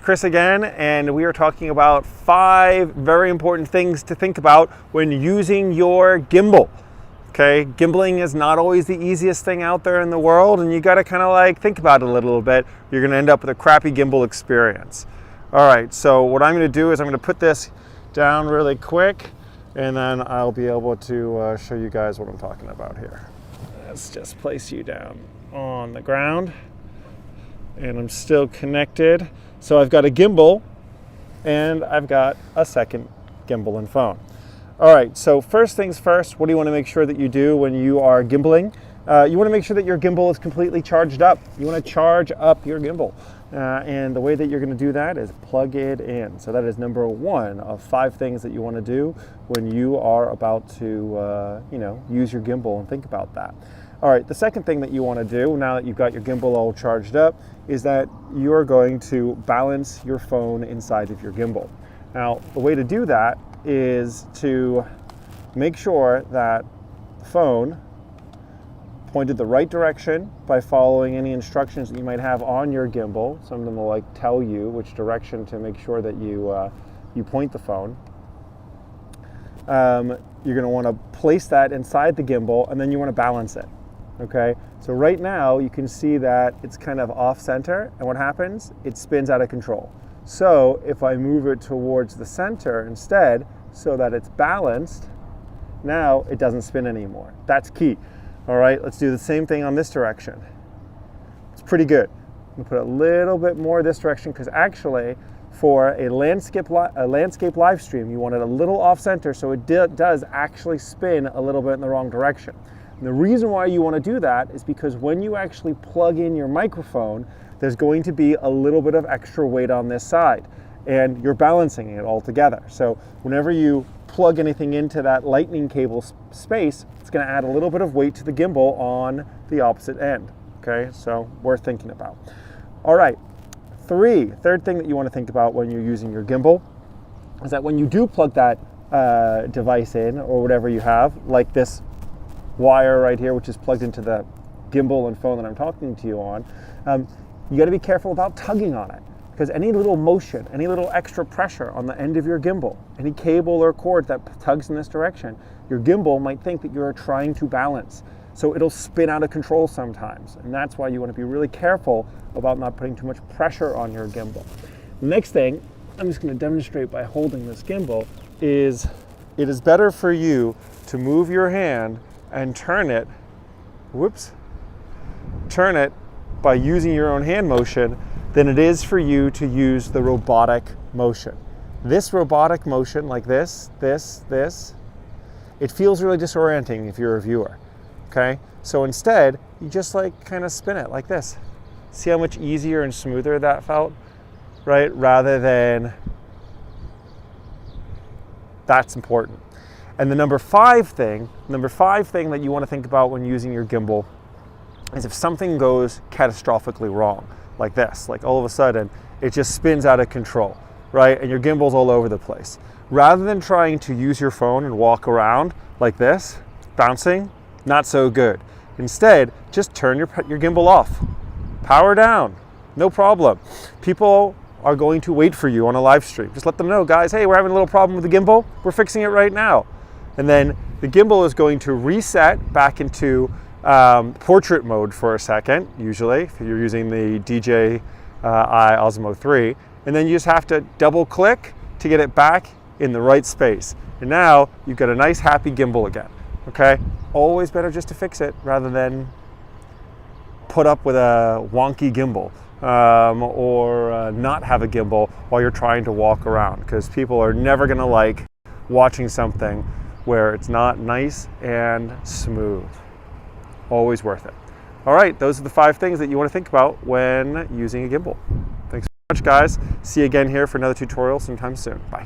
Chris again, and we are talking about 5 very important things to think about when using your gimbal. Okay, gimbaling is not always the easiest thing out there in the world, and you got to kind of like think about it a little bit. You're going to end up with a crappy gimbal experience. All right, so what I'm going to do is I'm going to put this down really quick, and then I'll be able to show you guys what I'm talking about here. Let's just place you down on the ground, and I'm still connected. So I've got a gimbal, and I've got a second gimbal and phone. All right, so first things first, what do you want to make sure that you do when you are gimbaling? You want to make sure that your gimbal is completely charged up. You want to charge up your gimbal. And the way that you're going to do that is plug it in. So that is number 1 of 5 things that you want to do when you are about to use your gimbal, and think about that. All right, the second thing that you want to do, now that you've got your gimbal all charged up, is that you're going to balance your phone inside of your gimbal. Now, the way to do that is to make sure that the phone pointed the right direction by following any instructions that you might have on your gimbal. Some of them will like tell you which direction to make sure that you point the phone. You're going to want to place that inside the gimbal, and then you want to balance it. Okay, so right now you can see that it's kind of off center, and what happens? It spins out of control. So if I move it towards the center instead, so that it's balanced, now it doesn't spin anymore. That's key. All right, let's do the same thing on this direction. It's pretty good. I'm gonna put a little bit more this direction, because actually for a landscape live stream, you want it a little off center, so it does actually spin a little bit in the wrong direction. And the reason why you want to do that is because when you actually plug in your microphone, there's going to be a little bit of extra weight on this side, and you're balancing it all together. So whenever you plug anything into that lightning cable space, it's going to add a little bit of weight to the gimbal on the opposite end. Okay, so worth thinking about. All right, third thing that you want to think about when you're using your gimbal is that when you do plug that device in, or whatever you have, like this wire right here, which is plugged into the gimbal and phone that I'm talking to you on, you got to be careful about tugging on it, because any little motion, any little extra pressure on the end of your gimbal, any cable or cord that tugs in this direction, your gimbal might think that you're trying to balance. So it'll spin out of control sometimes, and that's why you want to be really careful about not putting too much pressure on your gimbal. The next thing, I'm just going to demonstrate by holding this gimbal, is it is better for you to move your hand and turn it by using your own hand motion than it is for you to use the robotic motion. This robotic motion, like this, it feels really disorienting if you're a viewer, okay? So instead, you just like kind of spin it like this. See how much easier and smoother that felt, right? Rather than, that's important. And the number 5 thing that you want to think about when using your gimbal is if something goes catastrophically wrong, like this, like all of a sudden it just spins out of control, right? And your gimbal's all over the place. Rather than trying to use your phone and walk around like this, bouncing, not so good. Instead, just turn your gimbal off, power down, no problem. People are going to wait for you on a live stream. Just let them know, guys, hey, we're having a little problem with the gimbal. We're fixing it right now. And then the gimbal is going to reset back into portrait mode for a second, usually, if you're using the DJI Osmo 3. And then you just have to double click to get it back in the right space. And now you've got a nice, happy gimbal again, okay? Always better just to fix it rather than put up with a wonky gimbal or not have a gimbal while you're trying to walk around, because people are never gonna like watching something where it's not nice and smooth. Always worth it. All right, those are the 5 things that you want to think about when using a gimbal. Thanks so much, guys. See you again here for another tutorial sometime soon. Bye.